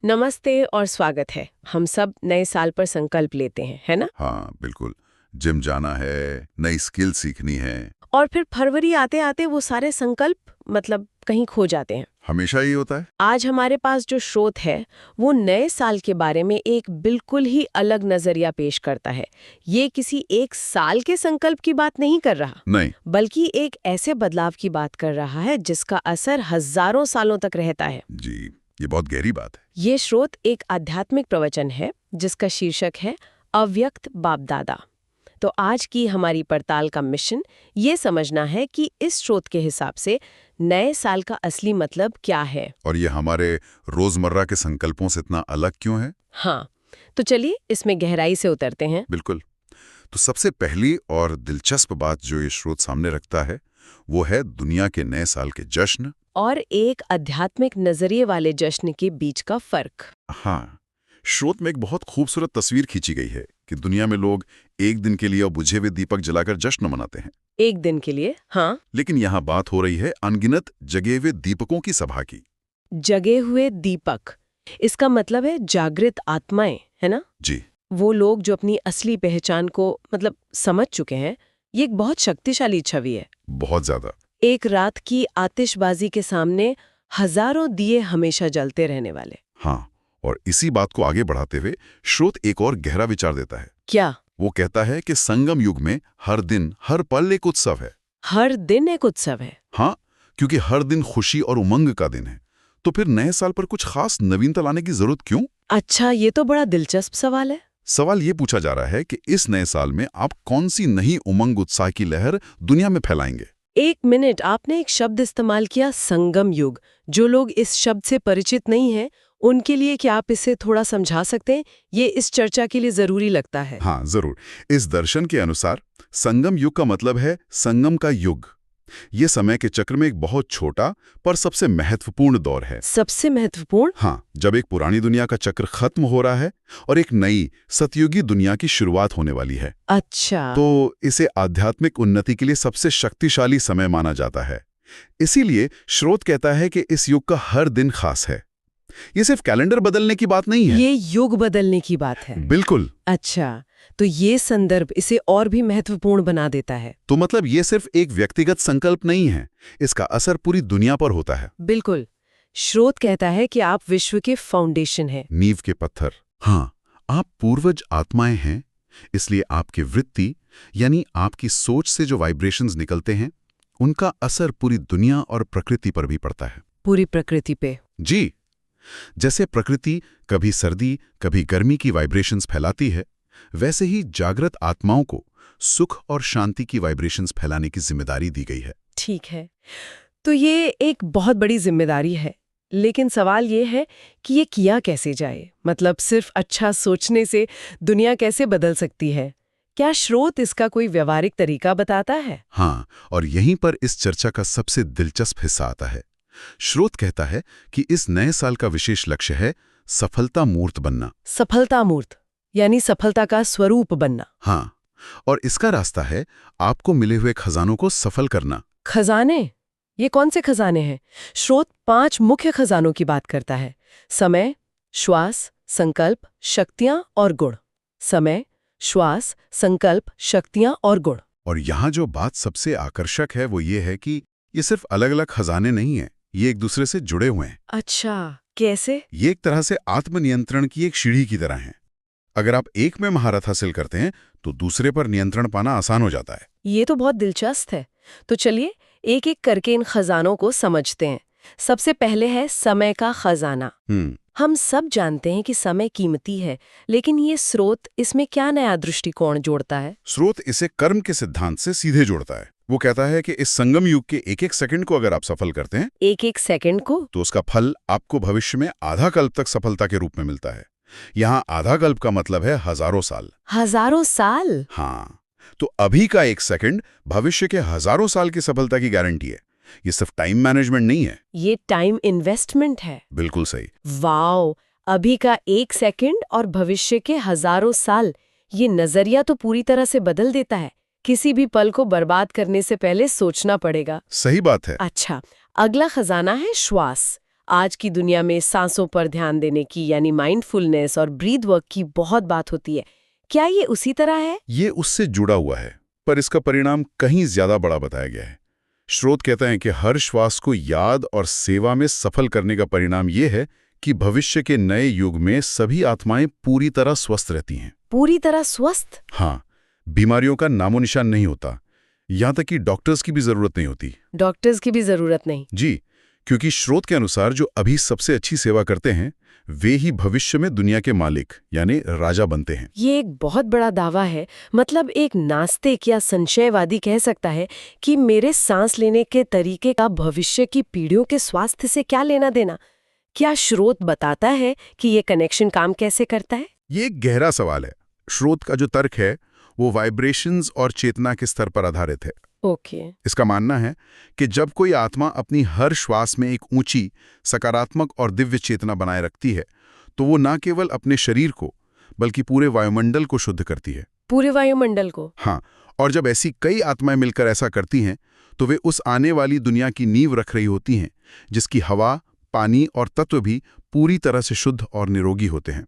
नमस्ते और स्वागत है। हम सब नए साल पर संकल्प लेते हैं, है ना? हाँ बिल्कुल। जिम जाना है, नई स्किल सीखनी है। और फिर फरवरी आते आते वो सारे संकल्प कहीं खो जाते हैं। हमेशा ही होता है। आज हमारे पास जो स्रोत है वो नए साल के बारे में एक बिल्कुल ही अलग नजरिया पेश करता है। ये किसी एक साल के संकल्प की बात नहीं कर रहा, नहीं। बल्कि एक ऐसे बदलाव की बात कर रहा है जिसका असर हजारों सालों तक रहता है। जी, ये बहुत गहरी बात है। ये स्रोत एक आध्यात्मिक प्रवचन है जिसका शीर्षक है अव्यक्त बाप दादा। तो आज की हमारी पड़ताल का मिशन ये समझना है कि इस स्रोत के हिसाब से नए साल का असली मतलब क्या है। और ये हमारे रोजमर्रा के संकल्पों से इतना अलग क्यों है? हाँ, तो चलिए इसमें गहराई से उतरते हैं। बिल्कुल। तो सबसे पहली और दिलचस्प बात जो ये स्रोत सामने रखता है वो है दुनिया के नए साल के जश्न और एक आध्यात्मिक नजरिए वाले जश्न के बीच का फर्क। हाँ, स्रोत में एक बहुत खूबसूरत तस्वीर खींची गई है कि दुनिया में लोग एक दिन के लिए बुझे हुए दीपक जलाकर जश्न मनाते हैं। एक दिन के लिए, हाँ। लेकिन यहाँ बात हो रही है अनगिनत जगे हुए दीपकों की सभा की। जगे हुए दीपक, इसका मतलब है जागृत आत्माएं, है ना? जी। वो लोग जो अपनी असली पहचान को समझ चुके हैं। ये एक बहुत शक्तिशाली छवि है। बहुत ज्यादा। एक रात की आतिशबाजी के सामने हजारों दिए हमेशा जलते रहने वाले। हाँ, और इसी बात को आगे बढ़ाते हुए स्रोत एक और गहरा विचार देता है। क्या? वो कहता है कि संगम युग में हर दिन हर पल एक उत्सव है। हर दिन एक उत्सव है? हाँ, क्योंकि हर दिन खुशी और उमंग का दिन है। तो फिर नए साल पर कुछ खास नवीनता लाने की जरूरत क्यों? अच्छा, ये तो बड़ा दिलचस्प सवाल है। सवाल ये पूछा जा रहा है कि इस नए साल में आप कौन सी नई उमंग उत्साह की लहर दुनिया में फैलाएंगे। एक मिनट, आपने एक शब्द इस्तेमाल किया, संगम युग। जो लोग इस शब्द से परिचित नहीं हैं, उनके लिए क्या आप इसे थोड़ा समझा सकते हैं? ये इस चर्चा के लिए जरूरी लगता है। हाँ जरूर। इस दर्शन के अनुसार संगम युग का मतलब है संगम का युग। ये समय के चक्र में एक बहुत छोटा पर सबसे महत्वपूर्ण दौर है। सबसे महत्वपूर्ण? हाँ, जब एक पुरानी दुनिया का चक्र खत्म हो रहा है और एक नई सतयुगी दुनिया की शुरुआत होने वाली है। अच्छा। तो इसे आध्यात्मिक उन्नति के लिए सबसे शक्तिशाली समय माना जाता है। इसीलिए स्रोत कहता है कि इस युग का हर दिन खास है। ये सिर्फ कैलेंडर बदलने की बात नहीं है। ये युग बदलने की बात है। बिल्कुल। अच्छा, तो ये संदर्भ इसे और भी महत्वपूर्ण बना देता है। तो मतलब ये सिर्फ एक व्यक्तिगत संकल्प नहीं है, इसका असर पूरी दुनिया पर होता है। बिल्कुल। स्रोत कहता है कि आप विश्व के फाउंडेशन हैं। नींव के पत्थर। हाँ, आप पूर्वज आत्माएं हैं, इसलिए आपकी वृत्ति यानी आपकी सोच से जो वाइब्रेशंस निकलते हैं उनका असर पूरी दुनिया और प्रकृति पर भी पड़ता है। पूरी प्रकृति पे? जी। जैसे प्रकृति कभी सर्दी कभी गर्मी की वाइब्रेशंस फैलाती है, वैसे ही जागृत आत्माओं को सुख और शांति की वाइब्रेशंस फैलाने की जिम्मेदारी दी गई है। ठीक है, तो ये एक बहुत बड़ी जिम्मेदारी है। लेकिन सवाल ये है कि ये किया कैसे जाए? सिर्फ अच्छा सोचने से दुनिया कैसे बदल सकती है? क्या स्रोत इसका कोई व्यवहारिक तरीका बताता है? हाँ, और यहीं पर इस चर्चा का सबसे दिलचस्प हिस्सा आता है। स्रोत कहता है कि इस नए साल का विशेष लक्ष्य है सफलता मूर्त बनना। सफलता मूर्त यानी सफलता का स्वरूप बनना? हाँ, और इसका रास्ता है आपको मिले हुए खजानों को सफल करना। खजाने? ये कौन से खजाने हैं? स्रोत 5 मुख्य खजानों की बात करता है। समय, श्वास, संकल्प, शक्तियां और गुण। समय, श्वास, संकल्प, शक्तियां और गुण। और यहाँ जो बात सबसे आकर्षक है वो ये है कि ये सिर्फ अलग अलग खजाने नहीं हैं, ये एक दूसरे से जुड़े हुए हैं। अच्छा, कैसे? ये एक तरह से आत्मनियंत्रण की एक सीढ़ी की तरह है। अगर आप एक में महारत हासिल करते हैं तो दूसरे पर नियंत्रण पाना आसान हो जाता है। ये तो बहुत दिलचस्प है। तो चलिए एक एक करके इन खजानों को समझते हैं। सबसे पहले है समय का खजाना। हम सब जानते हैं कि समय कीमती है, लेकिन ये स्रोत इसमें क्या नया दृष्टिकोण जोड़ता है? स्रोत इसे कर्म के सिद्धांत से सीधे जोड़ता है। वो कहता है कि इस संगम युग के एक एक सेकंड को अगर आप सफल करते हैं, एक एक सेकंड को, तो उसका फल आपको भविष्य में आधा कल्प तक सफलता के रूप में मिलता है। यहाँ आधा कल्प का मतलब है हजारों साल। हजारों साल? हाँ, तो अभी का एक सेकंड भविष्य के हजारों साल की सफलता की गारंटी है। ये सिर्फ टाइम मैनेजमेंट नहीं है, ये टाइम इन्वेस्टमेंट है। बिल्कुल सही। वाओ, अभी का एक सेकंड और भविष्य के हजारों साल, ये नजरिया तो पूरी तरह से बदल देता है। किसी भी पल को बर्बाद करने से पहले सोचना पड़ेगा। सही बात है। अच्छा, अगला खजाना है श्वास। आज की दुनिया में सांसों पर ध्यान देने की यानी माइंडफुलनेस और ब्रीथ वर्क की बहुत बात होती है। क्या ये उसी तरह है? ये उससे जुड़ा हुआ है, पर इसका परिणाम कहीं ज्यादा बड़ा बताया गया है। स्रोत कहते हैं कि हर श्वास को याद और सेवा में सफल करने का परिणाम ये है कि भविष्य के नए युग में सभी आत्माएं पूरी तरह स्वस्थ रहती हैं। पूरी तरह स्वस्थ? हाँ, बीमारियों का नामो निशान नहीं होता, यहां तक कि डॉक्टर्स की भी जरूरत नहीं होती। डॉक्टर्स की भी जरूरत नहीं? जी, क्योंकि स्रोत के अनुसार जो अभी सबसे अच्छी सेवा करते हैं वे ही भविष्य में दुनिया के मालिक यानी राजा बनते हैं। ये एक बहुत बड़ा दावा है। मतलब एक नास्तिक या संशयवादी कह सकता है कि मेरे सांस लेने के तरीके का भविष्य की पीढ़ियों के स्वास्थ्य से क्या लेना देना। क्या स्रोत बताता है कि ये कनेक्शन काम कैसे करता है? ये एक गहरा सवाल है। स्रोत का जो तर्क है वो वाइब्रेशंस और चेतना के स्तर पर आधारित है। ओके। इसका मानना है कि जब कोई आत्मा अपनी हर श्वास में एक ऊंची, सकारात्मक और दिव्य चेतना बनाए रखती है तो वो न केवल अपने शरीर को बल्कि पूरे वायुमंडल को शुद्ध करती है। पूरे वायुमंडल को? हाँ, और जब ऐसी कई आत्माएं मिलकर ऐसा करती हैं तो वे उस आने वाली दुनिया की नींव रख रही होती हैं जिसकी हवा, पानी और तत्व भी पूरी तरह से शुद्ध और निरोगी होते हैं।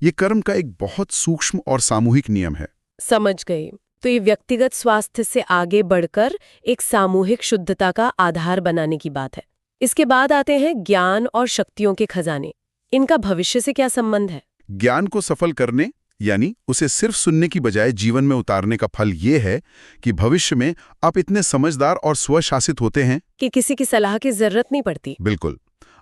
ये कर्म का एक बहुत सूक्ष्म और सामूहिक नियम है। समझ गई। तो ये व्यक्तिगत स्वास्थ्य से आगे बढ़कर एक सामूहिक शुद्धता का आधार बनाने की बात है। इसके बाद आते हैं ज्ञान और शक्तियों के खजाने। इनका भविष्य से क्या संबंध है? ज्ञान को सफल करने यानी उसे सिर्फ सुनने की बजाय जीवन में उतारने का फल ये है कि भविष्य में आप इतने समझदार और स्वशासित होते हैं कि किसी की सलाह की जरूरत नहीं पड़ती। बिल्कुल,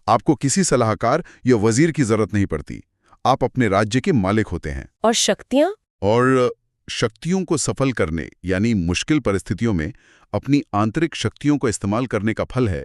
आपको किसी सलाहकार या वजीर की जरूरत नहीं पड़ती। आप अपने राज्य के मालिक होते हैं। और शक्तियां? और शक्तियों को सफल करने यानी मुश्किल परिस्थितियों में अपनी आंतरिक शक्तियों को इस्तेमाल करने का फल है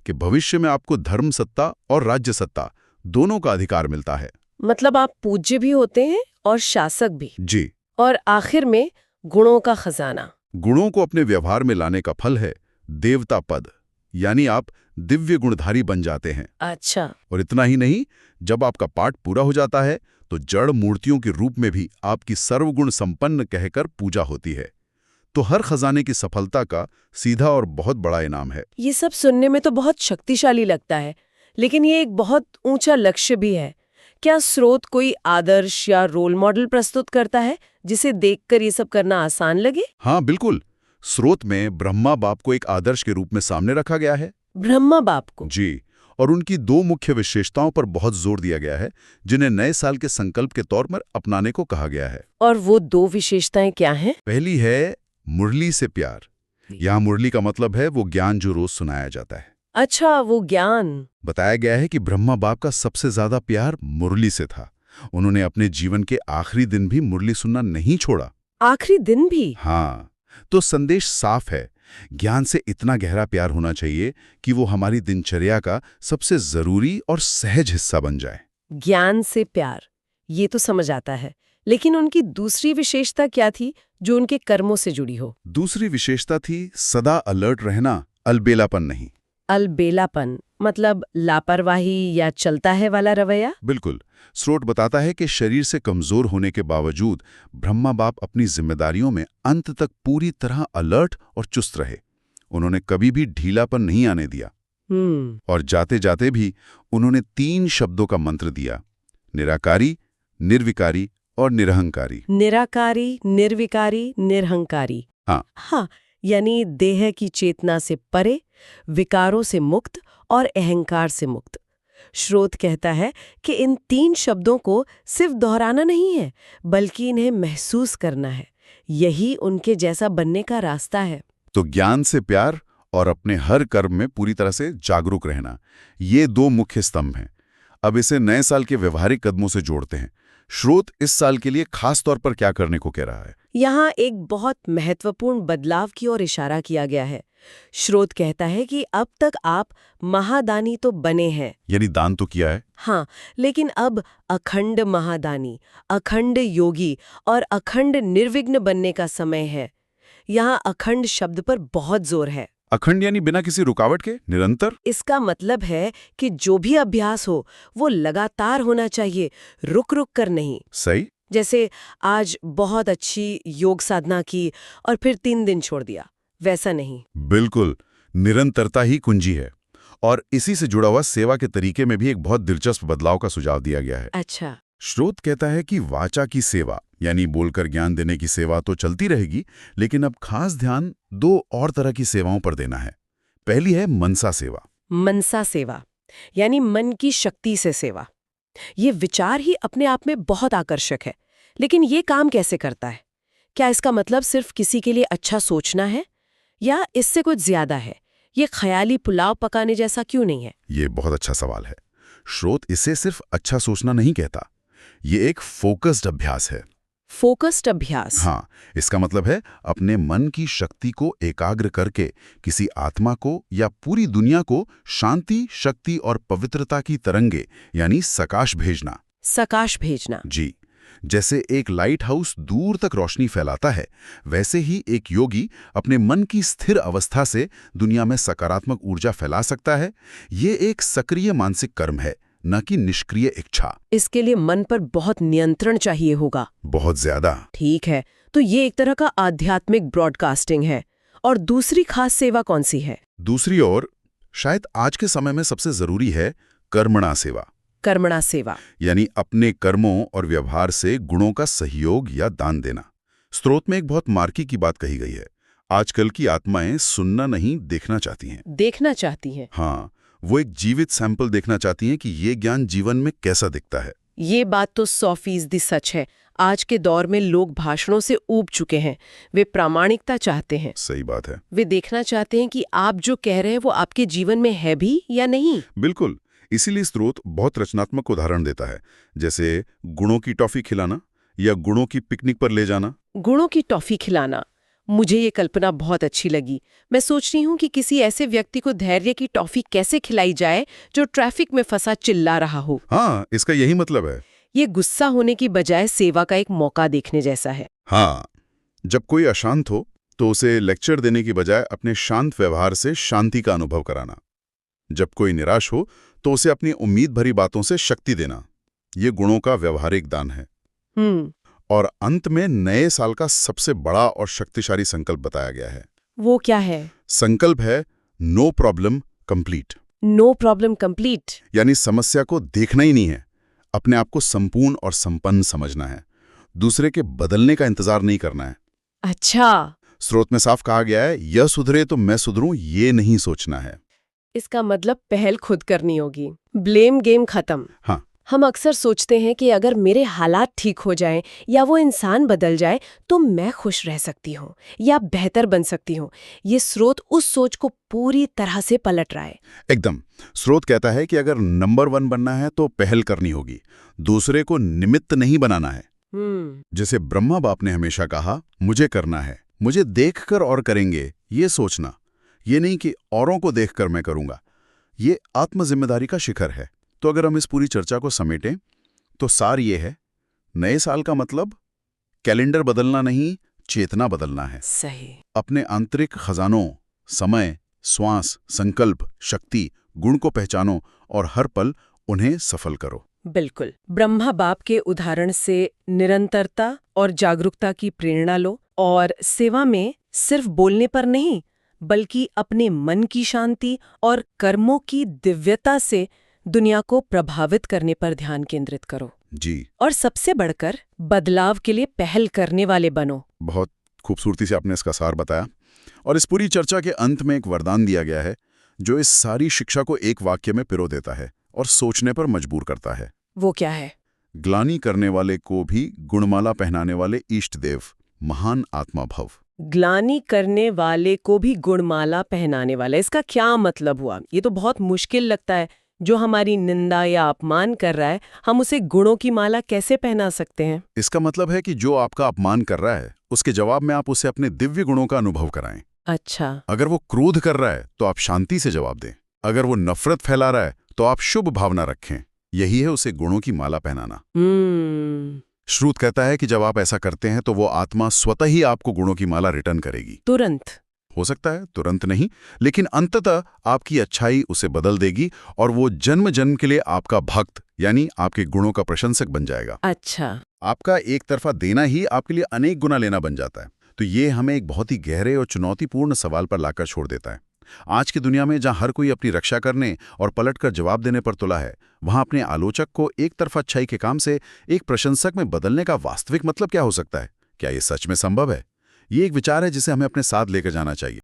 कि भविष्य में आपको धर्म सत्ता और राज्य सत्ता दोनों का अधिकार मिलता है। मतलब आप पूज्य भी होते हैं और शासक भी। जी। और आखिर में गुणों का खजाना। गुणों को अपने व्यवहार में लाने का फल है देवता पद, यानी आप दिव्य गुणधारी बन जाते हैं। अच्छा। और इतना ही नहीं, जब आपका पाठ पूरा हो जाता है तो जड़ मूर्तियों के रूप में भी आपकी सर्वगुण संपन्न कहकर पूजा होती है। तो हर खजाने की सफलता का सीधा और बहुत बड़ा इनाम है। ये सब सुनने में तो बहुत शक्तिशाली लगता है, लेकिन ये एक बहुत ऊंचा लक्ष्य भी है। क्या स्रोत कोई आदर्श या रोल मॉडल प्रस्तुत करता है जिसे देखकर ये सब करना आसान लगे? हाँ बिल्कुल, स्रोत में ब्रह्मा बाप को एक आदर्श के रूप में सामने रखा गया है। ब्रह्मा बाप को? जी, और उनकी दो मुख्य विशेषताओं पर बहुत जोर दिया गया है जिन्हें नए साल के संकल्प के तौर पर अपनाने को कहा गया है। और वो दो विशेषताएं क्या हैं? पहली है मुरली से प्यार। यहाँ मुरली का मतलब है वो ज्ञान जो रोज सुनाया जाता है। अच्छा, वो ज्ञान। बताया गया है कि ब्रह्मा बाप का सबसे ज्यादा प्यार मुरली से था। उन्होंने अपने जीवन के आखिरी दिन भी मुरली सुनना नहीं छोड़ा। आखिरी दिन भी? हाँ, तो संदेश साफ है, ज्ञान से इतना गहरा प्यार होना चाहिए कि वो हमारी दिनचर्या का सबसे जरूरी और सहज हिस्सा बन जाए। ज्ञान से प्यार, ये तो समझ आता है, लेकिन उनकी दूसरी विशेषता क्या थी जो उनके कर्मों से जुड़ी हो? दूसरी विशेषता थी सदा अलर्ट रहना, अलबेलापन नहीं। अलबेलापन मतलब लापरवाही या चलता है वाला रवैया? बिल्कुल। स्रोत बताता है कि शरीर से कमजोर होने के बावजूद ब्रह्मा बाप अपनी जिम्मेदारियों में अंत तक पूरी तरह अलर्ट और चुस्त रहे। उन्होंने कभी भी ढीलापन नहीं आने दिया। और जाते जाते भी उन्होंने 3 शब्दों का मंत्र दिया: निराकारी, निर्विकारी और निरहंकारी। निराकारी, निर्विकारी, निरहंकारी। हाँ, यानी देह की चेतना से परे, विकारों से मुक्त और अहंकार से मुक्त। स्रोत कहता है कि इन 3 शब्दों को सिर्फ दोहराना नहीं है, बल्कि इन्हें महसूस करना है। यही उनके जैसा बनने का रास्ता है। तो ज्ञान से प्यार और अपने हर कर्म में पूरी तरह से जागरूक रहना, ये 2 मुख्य स्तंभ हैं। अब इसे नए साल के व्यवहारिक कदमों से जोड़ते हैं। स्रोत इस साल के लिए खास तौर पर क्या करने को कह रहा है? यहाँ एक बहुत महत्वपूर्ण बदलाव की ओर इशारा किया गया है। स्रोत कहता है कि अब तक आप महादानी तो बने हैं, यानी दान तो किया है। हाँ, लेकिन अब अखंड महादानी, अखंड योगी और अखंड निर्विघ्न बनने का समय है। यहाँ अखंड शब्द पर बहुत जोर है। अखंड यानी बिना किसी रुकावट के, निरंतर। इसका मतलब है कि जो भी अभ्यास हो वो लगातार होना चाहिए, रुक रुक कर नहीं। सही। जैसे आज बहुत अच्छी योग साधना की और फिर 3 दिन छोड़ दिया, वैसा नहीं। बिल्कुल, निरंतरता ही कुंजी है। और इसी से जुड़ा हुआ सेवा के तरीके में भी एक बहुत दिलचस्प बदलाव का सुझाव दिया गया है। अच्छा। स्रोत कहता है कि वाचा की सेवा यानी बोलकर ज्ञान देने की सेवा तो चलती रहेगी, लेकिन अब खास ध्यान 2 और तरह की सेवाओं पर देना है। पहली है मनसा सेवा। मनसा सेवा यानी मन की शक्ति से सेवा। ये विचार ही अपने आप में बहुत आकर्षक है, लेकिन ये काम कैसे करता है? क्या इसका मतलब सिर्फ किसी के लिए अच्छा सोचना है या इससे कुछ ज्यादा है? ये ख्याली पुलाव पकाने जैसा क्यों नहीं है? ये बहुत अच्छा सवाल है। स्रोत इसे सिर्फ अच्छा सोचना नहीं कहता, ये एक फोकस्ड अभ्यास है। फोकस्ड अभ्यास? हाँ, इसका मतलब है अपने मन की शक्ति को एकाग्र करके किसी आत्मा को या पूरी दुनिया को शांति, शक्ति और पवित्रता की तरंगे यानी सकाश भेजना। सकाश भेजना? जी। जैसे एक लाइट हाउस दूर तक रोशनी फैलाता है, वैसे ही एक योगी अपने मन की स्थिर अवस्था से दुनिया में सकारात्मक ऊर्जा फैला सकता है। ये एक सक्रिय मानसिक कर्म है, न कि निष्क्रिय इच्छा। इसके लिए मन पर बहुत नियंत्रण चाहिए होगा। बहुत ज्यादा। ठीक है, तो ये एक तरह का आध्यात्मिक ब्रॉडकास्टिंग है। और दूसरी खास सेवा कौन सी है? दूसरी ओर शायद आज के समय में सबसे जरूरी है कर्मणा सेवा। कर्मणा सेवा यानी अपने कर्मों और व्यवहार से गुणों का सहयोग या दान देना। स्रोत में एक बहुत मार्की की बात कही गई है। आजकल की आत्माएं सुनना नहीं, देखना चाहती हैं। देखना चाहती हैं? हाँ, वो एक जीवित सैंपल देखना चाहती हैं कि ये ज्ञान जीवन में कैसा दिखता है। ये बात तो 100% सच है। आज के दौर में लोग भाषणों से ऊब चुके हैं। वे प्रामाणिकता चाहते हैं। सही बात है। वे देखना चाहते हैं कि आप जो कह रहे हैं वो आपके जीवन में है भी या नहीं। बिल्कुल। इसीलिए स्रोत बहुत रचनात्मक उदाहरण देता है, जैसे गुणों की टॉफी खिलाना या गुणों की पिकनिक पर ले जाना। गुणों की टॉफी खिलाना, मुझे ये कल्पना बहुत अच्छी लगी। मैं सोच रही हूँ कि किसी ऐसे व्यक्ति को धैर्य की टॉफी कैसे खिलाई जाए जो ट्रैफिक में फंसा चिल्ला रहा हो। हाँ, इसका यही मतलब है। ये गुस्सा होने की बजाय सेवा का एक मौका देखने जैसा है। हाँ, जब कोई अशांत हो तो उसे लेक्चर देने की बजाय अपने शांत व्यवहार से शांति का अनुभव कराना। जब कोई निराश हो तो उसे अपनी उम्मीद भरी बातों से शक्ति देना। ये गुणों का व्यवहारिक दान है। और अंत में नए साल का सबसे बड़ा और शक्तिशाली संकल्प बताया गया है। वो क्या है? संकल्प है no problem complete. No problem complete यानी समस्या को देखना ही नहीं है, अपने आप को संपूर्ण और संपन्न समझना है। दूसरे के बदलने का इंतजार नहीं करना है। अच्छा। स्रोत में साफ कहा गया है, यह सुधरे तो मैं सुधरूं, ये नहीं सोचना है। इसका मतलब पहल खुद करनी होगी। ब्लेम गेम खत्म। हाँ। हम अक्सर सोचते हैं कि अगर मेरे हालात ठीक हो जाएं या वो इंसान बदल जाए तो मैं खुश रह सकती हूँ या बेहतर बन सकती हूँ। ये स्रोत उस सोच को पूरी तरह से पलट रहा है। एकदम। स्रोत कहता है कि अगर नंबर 1 बनना है तो पहल करनी होगी, दूसरे को निमित्त नहीं बनाना है। जैसे ब्रह्मा बाप ने हमेशा कहा, मुझे करना है, मुझे देखकर और करेंगे, ये सोचना। ये नहीं कि औरों को देखकर मैं करूंगा। ये आत्म जिम्मेदारी का शिखर है। तो अगर हम इस पूरी चर्चा को समेटें तो सार ये है, नए साल का मतलब कैलेंडर बदलना नहीं, चेतना बदलना है। सही। अपने आंतरिक खजानों समय, श्वास, संकल्प, शक्ति, गुण को पहचानो और हर पल उन्हें सफल करो। बिल्कुल। ब्रह्मा बाप के उदाहरण से निरंतरता और जागरूकता की प्रेरणा लो और सेवा में सिर्फ बोलने पर नहीं बल्कि अपने मन की शांति और कर्मों की दिव्यता से दुनिया को प्रभावित करने पर ध्यान केंद्रित करो। जी। और सबसे बढ़कर बदलाव के लिए पहल करने वाले बनो। बहुत खूबसूरती से आपने इसका सार बताया। और इस पूरी चर्चा के अंत में एक वरदान दिया गया है जो इस सारी शिक्षा को एक वाक्य में पिरो देता है और सोचने पर मजबूर करता है। वो क्या है? ग्लानि करने वाले को भी गुणमाला पहनाने वाले इष्ट देव, महान आत्मा भव। ग्लानि करने वाले को भी गुणमाला पहनाने वाला, इसका क्या मतलब हुआ? ये तो बहुत मुश्किल लगता है। जो हमारी निंदा या अपमान कर रहा है, हम उसे गुणों की माला कैसे पहना सकते हैं? इसका मतलब है कि जो आपका अपमान कर रहा है उसके जवाब में आप उसे अपने दिव्य गुणों का अनुभव कराएं। अच्छा। अगर वो क्रोध कर रहा है तो आप शांति से जवाब दें। अगर वो नफरत फैला रहा है तो आप शुभ भावना रखें। यही है उसे गुणों की माला पहनाना। श्रुत कहता है कि जब आप ऐसा करते हैं तो वो आत्मा स्वतः ही आपको गुणों की माला रिटर्न करेगी। तुरंत? हो सकता है तुरंत नहीं, लेकिन अंततः आपकी अच्छाई उसे बदल देगी और वो जन्म जन्म के लिए आपका भक्त यानी आपके गुणों का प्रशंसक बन जाएगा। अच्छा। आपका एक तरफा देना ही आपके लिए अनेक गुना लेना बन जाता है। तो ये हमें एक बहुत ही गहरे और चुनौतीपूर्ण सवाल पर लाकर छोड़ देता है। आज की दुनिया में जहां हर कोई अपनी रक्षा करने और पलटकर जवाब देने पर तुला है, वहां अपने आलोचक को एक तरफा अच्छाई के काम से एक प्रशंसक में बदलने का वास्तविक मतलब क्या हो सकता है? क्या ये सच में संभव है? ये एक विचार है जिसे हमें अपने साथ लेकर जाना चाहिए।